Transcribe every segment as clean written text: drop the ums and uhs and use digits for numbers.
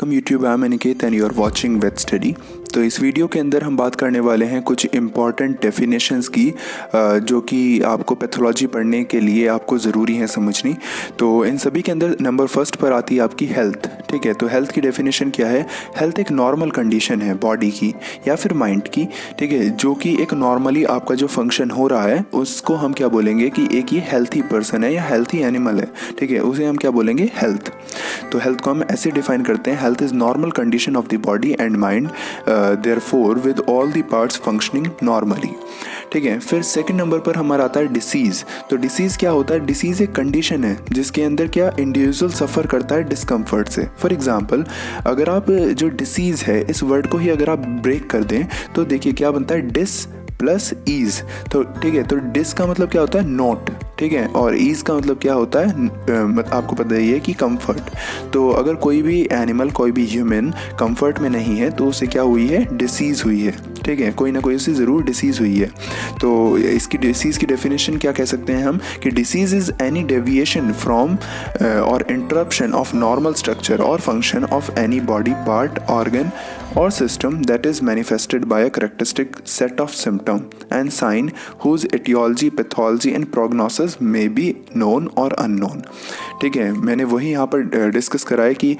Welcome YouTube, I am Aniket and you are watching Ved study. तो इस video के अंदर हम बात करने वाले हैं कुछ इम्पॉर्टेंट डेफिनेशंस की जो कि आपको पैथोलॉजी पढ़ने के लिए आपको ज़रूरी है समझनी। तो इन सभी के अंदर नंबर फर्स्ट पर आती है आपकी हेल्थ। ठीक है, तो हेल्थ की डेफिनेशन क्या है? हेल्थ एक नॉर्मल कंडीशन है बॉडी की या फिर माइंड की, ठीक है, जो कि एक नॉर्मली आपका जो फंक्शन हो रहा है उसको हम क्या बोलेंगे कि एक ये हेल्थी पर्सन है या हेल्थी एनिमल है। ठीक है, उसे हम क्या बोलेंगे? हेल्थ। तो हेल्थ को हम ऐसे डिफाइन करते हैं, health is normal condition of the body and mind therefore with all the parts functioning normally. ठीक है, फिर सेकंड नंबर पर हमारा आता है डिसीज़। तो डिसीज़ क्या होता है? डिसीज़ एक कंडीशन है जिसके अंदर क्या इंडिविजुअल सफ़र करता है डिस्कम्फर्ट से। फॉर एग्जांपल, अगर आप जो डिसीज़ है इस वर्ड को ही अगर आप ब्रेक कर दें तो देखिए क्या बनता है? Dis plus ease. तो ठीक है, तो डिस का मतलब क्या होता है? नॉट। ठीक है, और ईज का मतलब क्या होता है? आपको पता ही है कि कंफर्ट। तो अगर कोई भी एनिमल, कोई भी ह्यूमन कंफर्ट में नहीं है तो उसे क्या हुई है? डिसीज़ हुई है। ठीक है, कोई ना कोई उसे ज़रूर डिसीज़ हुई है। तो इसकी डिसीज़ की डेफिनेशन क्या कह सकते हैं हम कि disease is any deviation from और इंटरप्शन ऑफ नॉर्मल स्ट्रक्चर और function of any body part, organ or system that is manifested by a characteristic set of symptom and sign whose etiology, pathology and prognosis may be known or unknown। ठीक है, मैंने वही यहाँ पर discuss करा है कि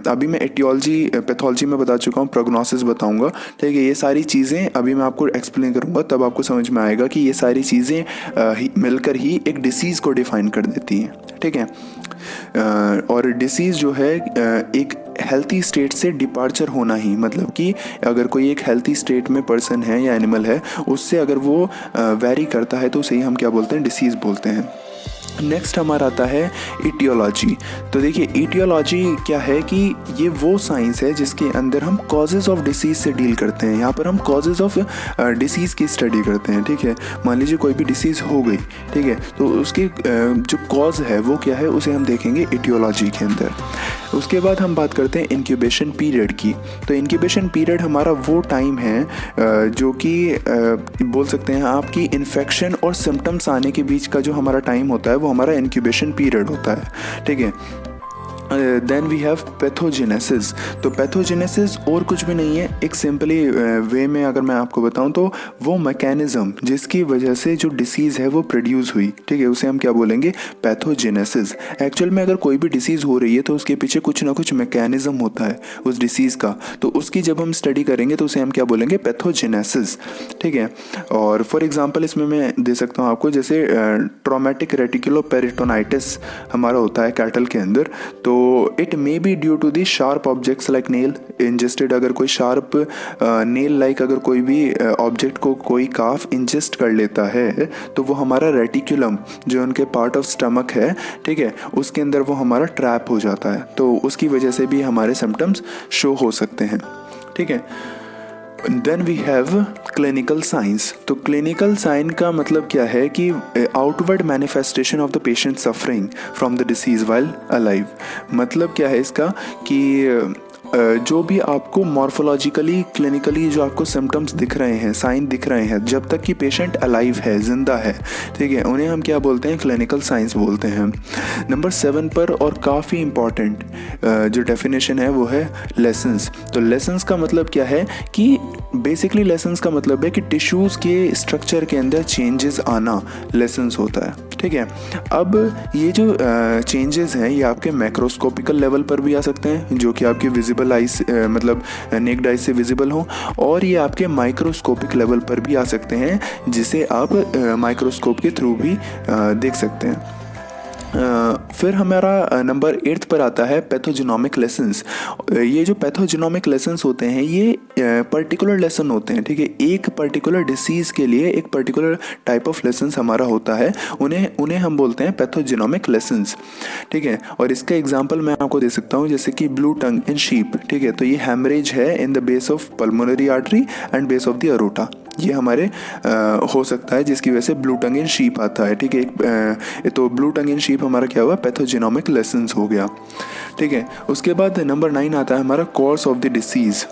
अभी मैं एटियोलॉजी पैथोलॉजी में बता चुका हूँ, प्रोग्नोसिस बताऊँगा। ठीक है, ये सारी चीज़ें अभी मैं आपको एक्सप्लेन करूँगा, तब आपको समझ में आएगा कि ये सारी चीज़ें मिलकर ही एक डिसीज़ को डिफ़ाइन कर देती हैं। ठीक है, और डिसीज़ जो है एक हेल्थी स्टेट से डिपार्चर होना ही, मतलब कि अगर कोई एक हेल्थी स्टेट में पर्सन है या एनिमल है उससे अगर वो वेरी करता है तो उसे ही हम क्या बोलते हैं? डिसीज़ बोलते हैं। नेक्स्ट हमारा आता है इटियोलॉजी। तो देखिए इटियोलॉजी क्या है कि ये वो साइंस है जिसके अंदर हम कॉजेज़ ऑफ डिसीज़ से डील करते हैं। यहाँ पर हम कॉजेज़ ऑफ डिसीज़ की स्टडी करते हैं। ठीक है, मान लीजिए कोई भी डिसीज़ हो गई, ठीक है, तो उसके जो कॉज है वो क्या है उसे हम देखेंगे इटियोलॉजी के अंदर। उसके बाद हम बात करते हैं इंक्यूबेशन पीरियड की। तो इंक्यूबेशन पीरियड हमारा वो टाइम है जो कि बोल सकते हैं आपकी इन्फेक्शन और सिम्टम्स आने के बीच का जो हमारा टाइम होता है वो हमारा इंक्यूबेशन पीरियड होता है। ठीक है, देन वी हैव पैथोजेनेसिस। तो पैथोजेनेसिस और कुछ भी नहीं है, एक सिंपली वे में अगर मैं आपको बताऊं तो वो मैकेनिज्म जिसकी वजह से जो डिसीज़ है वो प्रोड्यूस हुई, ठीक है, उसे हम क्या बोलेंगे? पैथोजेनेसिस। एक्चुअल में अगर कोई भी डिसीज़ हो रही है तो उसके पीछे कुछ ना कुछ मैकेनिज्म होता है उस डिसीज़ का, तो उसकी जब हम स्टडी करेंगे तो उसे हम क्या बोलेंगे? पैथोजेनेसिस। ठीक है, और फॉर एग्जांपल इसमें मैं दे सकता हूँ आपको, जैसे ट्रॉमेटिक रेटिकुलोपेरिटोनाइटिस हमारा होता है कैटल के अंदर, तो it may be due to the sharp objects like nail ingested. अगर कोई शार्प नेल लाइक अगर कोई भी ऑब्जेक्ट को कोई काफ इंजेस्ट कर लेता है तो वो हमारा रेटिकुलम जो उनके पार्ट ऑफ स्टमक है, ठीक है, उसके अंदर वो हमारा ट्रैप हो जाता है, तो उसकी वजह से भी हमारे सिम्टम्स शो हो सकते हैं। ठीक है, then we have clinical science. तो क्लिनिकल साइन का मतलब क्या है कि outward manifestation of the patient suffering from the disease while alive. मतलब क्या है इसका कि जो भी आपको मॉर्फोलॉजिकली क्लिनिकली जो आपको सिम्टम्स दिख रहे हैं, साइन दिख रहे हैं, जब तक कि पेशेंट अलाइव है, जिंदा है, ठीक है, उन्हें हम क्या बोलते हैं? क्लिनिकल साइंस बोलते हैं। नंबर 7 पर और काफ़ी इम्पॉर्टेंट जो डेफिनेशन है वो है लेसन्स। तो लेसन्स का मतलब क्या है कि बेसिकली लेसन्स का मतलब है कि टिश्यूज़ के स्ट्रक्चर के अंदर चेंजेस आना लेसन्स होता है। ठीक है, अब ये जो चेंजेस हैं ये आपके मैक्रोस्कोपिकल लेवल पर भी आ सकते हैं जो कि आपके विजिबल आइज मतलब नेक्ड आइज से विजिबल हो, और ये आपके माइक्रोस्कोपिक लेवल पर भी आ सकते हैं जिसे आप माइक्रोस्कोप के थ्रू भी देख सकते हैं। फिर हमारा नंबर 8 पर आता है पैथोजेनोमिक लेसन्स। ये जो पैथोजेनोमिक लेसन्स होते हैं ये पर्टिकुलर लेसन होते हैं। ठीक है, एक पर्टिकुलर डिसीज़ के लिए एक पर्टिकुलर टाइप ऑफ लेसन्स हमारा होता है, उन्हें हम बोलते हैं पैथोजेनोमिक लेसन्स। ठीक है, और इसका एग्जांपल मैं आपको दे सकता हूँ, जैसे कि ब्लू टंग इन शीप। ठीक है, तो ये हैमरेज है in the base of pulmonary artery and base of the aorta, ये हमारे हो सकता है जिसकी वजह से ब्लू टंग इन शीप आता है। ठीक है, तो ब्लू टंग इन शीप हमारा क्या हुआ? पैथोजेनोमिक लेसन्स हो गया। ठीक है, उसके बाद नंबर 9 आता है हमारा कोर्स ऑफ द डिसीज़।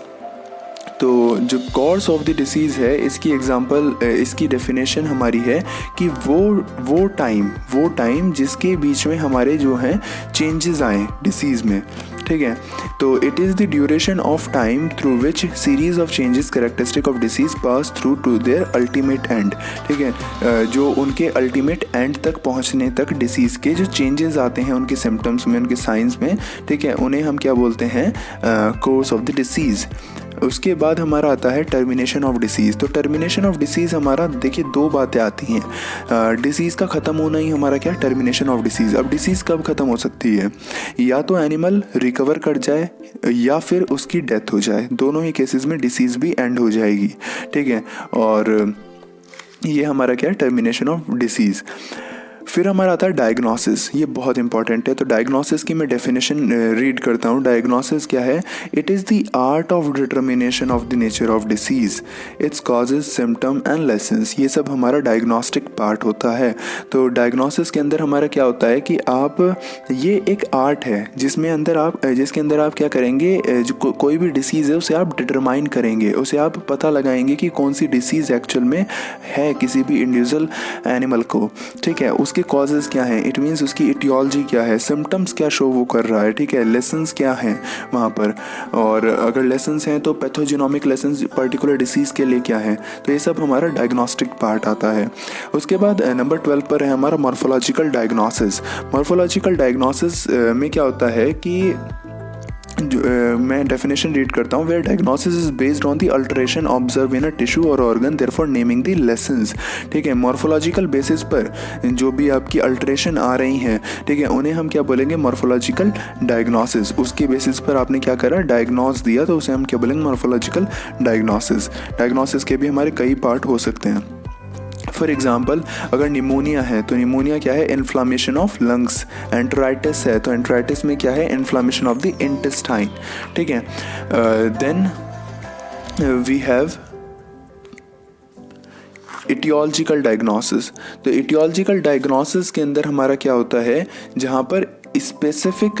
तो जो कोर्स ऑफ द डिसीज़ है, इसकी एग्जांपल, इसकी डेफिनेशन हमारी है कि वो टाइम जिसके बीच में हमारे जो हैं चेंजेस आए डिसीज़ में, ठीक है। तो it is the duration of time through which series of changes characteristic of disease pass through to their ultimate end, ठीक है। जो उनके अल्टीमेट एंड तक पहुंचने तक डिसीज़ के जो चेंजेस आते हैं उनके सिम्टम्स में, उनके साइंस में, ठीक है, उन्हें हम क्या बोलते हैं, कोर्स ऑफ द डिसीज़। उसके बाद हमारा आता है टर्मिनेशन ऑफ डिसीज़। तो टर्मिनेशन ऑफ डिसीज़ हमारा, देखिए, दो बातें आती हैं। डिसीज़ का ख़त्म होना ही हमारा क्या, टर्मिनेशन ऑफ डिसीज़। अब डिसीज़ कब ख़त्म हो सकती है, या तो एनिमल रिकवर कर जाए या फिर उसकी डेथ हो जाए, दोनों ही केसेस में डिसीज़ भी एंड हो जाएगी, ठीक है। और ये हमारा क्या है, टर्मिनेशन ऑफ डिसीज़। फिर हमारा आता है डायग्नोसिस, ये बहुत इंपॉर्टेंट है। तो डायग्नोसिस की मैं डेफिनेशन रीड करता हूँ। डायग्नोसिस क्या है, it is the art of determination of the nature of disease, its causes, symptom and lessons. ये सब हमारा डायग्नोस्टिक पार्ट होता है। तो डायग्नोसिस के अंदर हमारा क्या होता है कि आप, ये एक आर्ट है जिसके अंदर आप क्या करेंगे, जो कोई भी डिसीज़ है उसे आप डिटरमाइन करेंगे, उसे आप पता लगाएंगे कि कौन सी डिसीज़ एक्चुअल में है किसी भी इंडिविजुअल एनिमल को, ठीक है। उसके कॉजेज क्या हैं, इट मीन्स उसकी इटियोलॉजी क्या है, सिम्टम्स क्या शो वो कर रहा है, ठीक है, लेसन्स क्या हैं वहाँ पर, और अगर लेसन्स हैं तो पैथोजेनोमिक लेसन्स पर्टिकुलर डिसीज़ के लिए क्या है। तो ये सब हमारा डायग्नोस्टिक पार्ट आता है। उसके बाद नंबर 12 पर है हमारा मॉर्फोलॉजिकल डायग्नोसिस। मॉर्फोलॉजिकल डायग्नोसिस में क्या होता है कि मैं डेफिनेशन रीड करता हूँ, where diagnosis is based on the alteration observe in a tissue or organ, therefore naming the lesions, ठीक है। मॉर्फोलॉजिकल बेसिस पर जो भी आपकी अल्टरेशन आ रही हैं, ठीक है, उन्हें हम क्या बोलेंगे, मॉर्फोलॉजिकल डायग्नोसिस। उसके बेसिस पर आपने क्या करा, डायग्नोस दिया, तो उसे हम क्या बोलेंगे, मॉर्फोलॉजिकल डायग्नोसिस। डायग्नोसिस के भी हमारे कई पार्ट हो सकते हैं। फॉर एग्जाम्पल, अगर निमोनिया है तो निमोनिया क्या है, इन्फ्लामेशन ऑफ लंग्स। एंटराइटिस है तो एंटराइटिस में क्या है, इन्फ्लामेशन ऑफ द इंटेस्टाइन, ठीक है। Then we have etiological diagnosis. तो इटियोलॉजिकल डायग्नोसिस के अंदर हमारा क्या होता है, जहाँ पर स्पेसिफिक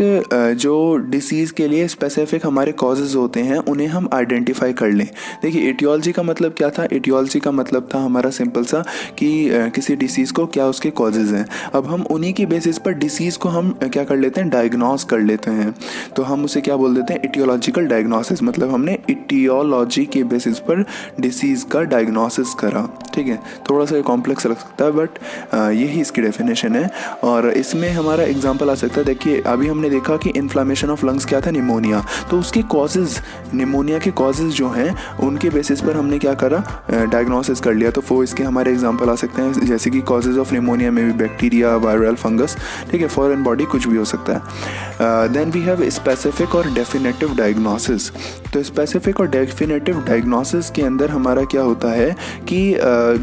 जो डिसीज़ के लिए स्पेसिफिक हमारे कॉजेज़ होते हैं उन्हें हम आइडेंटिफाई कर लें। देखिए, इटियोलॉजी का मतलब क्या था, इटियोलॉजी का मतलब था हमारा सिंपल सा कि किसी डिसीज़ को क्या उसके कॉजेज़ हैं। अब हम उन्हीं की बेसिस पर डिसीज़ को हम क्या कर लेते हैं, डायग्नोस कर लेते हैं। तो हम उसे क्या बोल देते हैं, इटियोलॉजिकल डायग्नोसिस। मतलब हमने इटियोलॉजी के बेसिस पर डिसीज़ का डायग्नोसिस करा, ठीक है। थोड़ा सा कॉम्प्लेक्स लग सकता है, बट यही इसकी डेफिनेशन है। और इसमें हमारा एग्जाम्पल आ सकता है, देखिए अभी हमने देखा कि इन्फ्लामेशन ऑफ लंग्स क्या था, निमोनिया। तो उसके कॉजेज़, निमोनिया के कॉजेज़ जो हैं उनके बेसिस पर हमने क्या करा, डायग्नोसिस कर लिया। तो वो इसके हमारे एग्जांपल आ सकते हैं, जैसे कि कॉजेज़ ऑफ निमोनिया में भी बैक्टीरिया, वायरल, फंगस, ठीक है, फॉरेन बॉडी, कुछ भी हो सकता है। देन वी हैव स्पेसिफिक और डेफिनेटिव डायग्नोसिस। तो स्पेसिफिक और डेफिनेटिव डायग्नोसिस के अंदर हमारा क्या होता है कि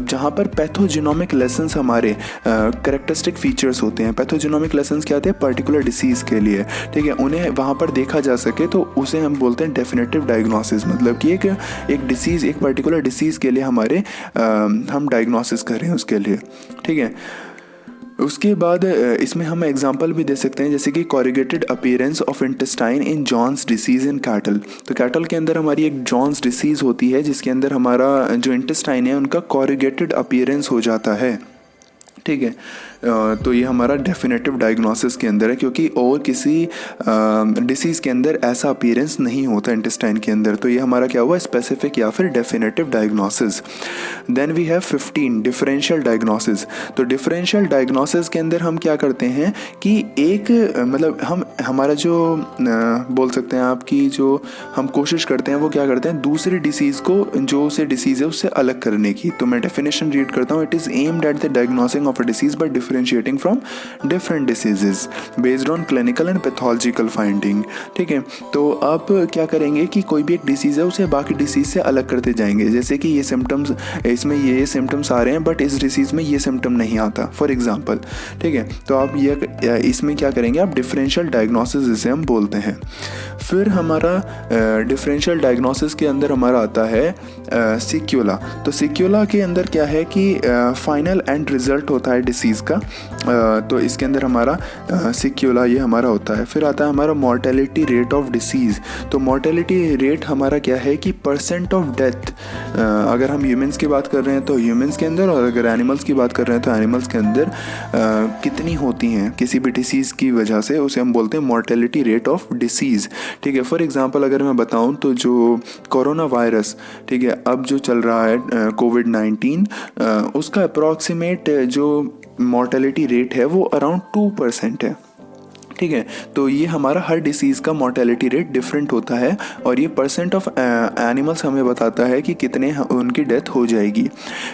जहाँ पर पैथोजेनोमिक लेसन्स हमारे कैरेक्टरिस्टिक फीचर्स होते हैं। पैथोजेनोमिक लेसन्स क्या होते हैं, पर्टिकुलर डिसीज़ के लिए, ठीक है, उन्हें वहाँ पर देखा जा सके, तो उसे हम बोलते हैं डेफिनेटिव डायग्नोसिस। मतलब कि एक डिसीज़, एक पर्टिकुलर डिसीज़ के लिए हमारे हम डायग्नोसिस कर रहे हैं उसके लिए, ठीक है। उसके बाद इसमें हम एग्जांपल भी दे सकते हैं, जैसे कि corrugated appearance of intestine in Johne's disease in cattle. तो कैटल के अंदर हमारी एक जॉन्स डिसीज़ होती है जिसके अंदर हमारा जो इंटेस्टाइन है उनका कॉरिगेटेड अपीयरेंस हो जाता है, ठीक है। तो ये हमारा डेफिनेटिव डायग्नोसिस के अंदर है, क्योंकि और किसी डिसीज़ के अंदर ऐसा अपीयरेंस नहीं होता इंटेस्टाइन के अंदर। तो ये हमारा क्या हुआ, स्पेसिफिक या फिर definitive diagnosis. Then we have 15 differential diagnosis. तो डिफरेंशियल डायग्नोसिस के अंदर हम क्या करते हैं कि एक मतलब हम हमारा जो बोल सकते हैं आपकी जो हम कोशिश करते हैं वो क्या करते हैं, दूसरी डिसीज़ को, जो उसे डिसीज़ है उससे अलग करने की। तो मैं डेफिनेशन रीड करता हूँ, it is aimed at the diagnosing of a disease by differentiating from different diseases based on clinical and pathological finding, ठीक है। तो आप क्या करेंगे कि कोई भी एक डिसीज़ है उसे बाकी डिसीज़ से अलग करते जाएंगे। जैसे कि ये सिम्टम्स, इसमें ये सिम्टम्स आ रहे हैं बट इस डिसीज़ में ये सिम्टम नहीं आता, फॉर एग्जांपल, ठीक है। तो आप ये इसमें क्या करेंगे, आप डिफरेंशियल डायग्नोसिस जिसे हम बोलते हैं। फिर हमारा डिफरेंशियल डायग्नोसिस के अंदर हमारा आता है सिक्यूला। तो सिक्यूला के अंदर क्या है कि फाइनल एंड रिजल्ट होता होता है डिसीज़ का। तो इसके अंदर हमारा सिक्यूला ये हमारा होता है। फिर आता है हमारा मॉर्टेलिटी रेट ऑफ डिसीज़। तो मॉर्टेलिटी रेट हमारा क्या है कि परसेंट ऑफ डेथ, अगर हम ह्यूमंस की बात कर रहे हैं तो ह्यूमंस के अंदर, और अगर एनिमल्स की बात कर रहे हैं तो एनिमल्स के अंदर कितनी होती हैं किसी भी डिसीज़ की वजह से, उसे हम बोलते हैं मॉर्टेलिटी रेट ऑफ डिसीज़। ठीक है, फॉर एग्जांपल अगर मैं बताऊं तो जो कोरोना वायरस, ठीक है, अब जो चल रहा है कोविड-19, उसका अप्रॉक्सीमेट जो मॉर्टेलिटी रेट है वो अराउंड 2% है। ठीक है, तो ये हमारा हर डिसीज़ का मॉर्टेलिटी रेट डिफरेंट होता है, और ये परसेंट ऑफ एनिमल्स हमें बताता है कि कितने उनकी डेथ हो जाएगी।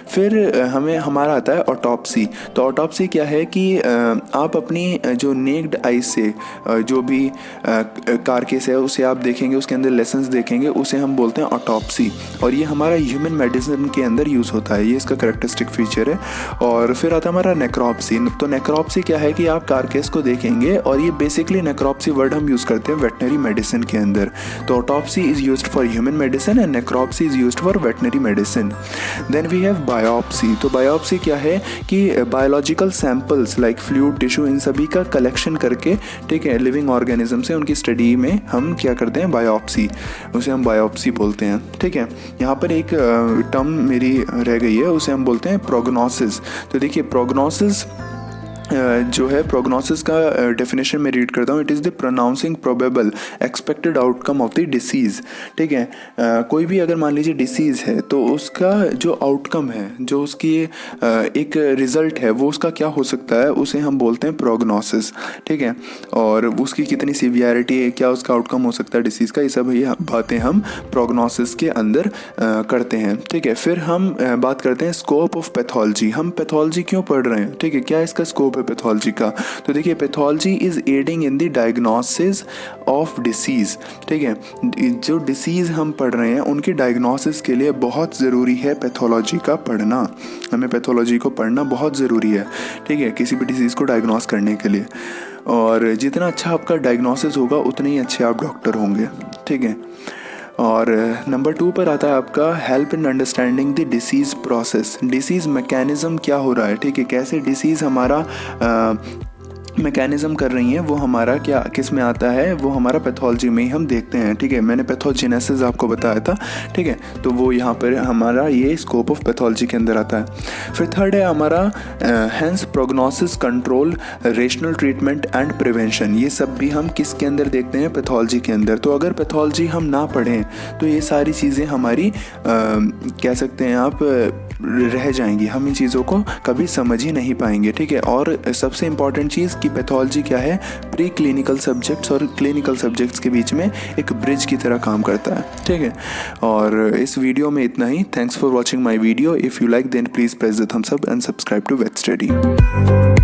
फिर हमें हमारा आता है ऑटोप्सी। तो ऑटोप्सी क्या है कि आप अपनी जो नेक्ड आइज से जो भी कारकेस है उसे आप देखेंगे, उसके अंदर लेसन्स देखेंगे, उसे हम बोलते हैं ऑटोप्सी, और ये हमारा ह्यूमन मेडिसिन के अंदर यूज़ होता है, ये इसका करेक्टरिस्टिक फीचर है। और फिर आता है हमारा नेक्रोप्सी। तो नेक्रोप्सी क्या है कि आप कारकेस को देखेंगे, और ये बेसिकली नेक्रोप्सी वर्ड हम यूज़ करते हैं वेटनरी मेडिसिन के अंदर। तो autopsy is used for human medicine and necropsy is used for veterinary medicine. Then we have biopsy. तो बायोप्सी क्या है कि biological samples like fluid, tissue, इन सभी का कलेक्शन करके, ठीक है, लिविंग ऑर्गेनिज्म से उनकी स्टडी में हम क्या करते हैं, बायोप्सी, उसे हम बायोप्सी बोलते हैं। ठीक है, यहाँ पर एक टर्म मेरी रह गई है, उसे हम बोलते हैं प्रोग्नोसिस। तो देखिए प्रोग्नोसिस जो है, प्रोग्नोसिस का डेफिनेशन मैं रीड करता हूँ। It is the pronouncing probable expected outcome of the disease. ठीक है, कोई भी अगर मान लीजिए डिसीज़ है तो उसका जो आउटकम है, जो उसकी एक रिज़ल्ट है, वो उसका क्या हो सकता है, उसे हम बोलते हैं प्रोग्नोसिस। ठीक है, और उसकी कितनी सीवियरिटी है, क्या उसका आउटकम हो सकता है डिसीज़ का, ये सब ये बातें हम प्रोग्नोसिस के अंदर करते हैं। ठीक है, फिर हम बात करते हैं स्कोप ऑफ पैथोलॉजी। हम पैथोलॉजी क्यों पढ़ रहे हैं, ठीक है, क्या इसका स्कोप पैथोलॉजी का। तो देखिए pathology is adding in the diagnosis of disease. ठीक है, जो डिसीज हम पढ़ रहे हैं उनकी डायग्नोसिस के लिए बहुत ज़रूरी है पैथोलॉजी का पढ़ना। हमें पैथोलॉजी को पढ़ना बहुत ज़रूरी है, ठीक है, किसी भी डिसीज़ को डायग्नोस करने के लिए। और जितना अच्छा आपका डायग्नोसिस होगा उतने ही अच्छे आप डॉक्टर होंगे। ठीक है, और नंबर 2 पर आता है आपका help in understanding the disease process. Disease mechanism क्या हो रहा है, ठीक है, कैसे डिसीज़ हमारा मैकेनिज़्म कर रही हैं, वो हमारा क्या किस में आता है, वो हमारा पैथोलॉजी में ही हम देखते हैं। ठीक है, मैंने पैथोजेनेसिस आपको बताया था। ठीक है, तो वो यहाँ पर हमारा ये स्कोप ऑफ पैथोलॉजी के अंदर आता है। फिर थर्ड है हमारा hence prognosis, control, rational treatment and prevention. ये सब भी हम किसके अंदर देखते हैं, पैथोलॉजी के अंदर। तो अगर पैथोलॉजी हम ना पढ़ें तो ये सारी चीज़ें हमारी कह सकते हैं आप रह जाएंगी, हम इन चीज़ों को कभी समझ ही नहीं पाएंगे। ठीक है, और सबसे इम्पॉर्टेंट चीज़ कि पैथोलॉजी क्या है, प्री क्लिनिकल सब्जेक्ट्स और क्लिनिकल सब्जेक्ट्स के बीच में एक ब्रिज की तरह काम करता है। ठीक है, और इस वीडियो में इतना ही। Thanks for watching my video. If you like then please press the thumbs up and subscribe to Vet study.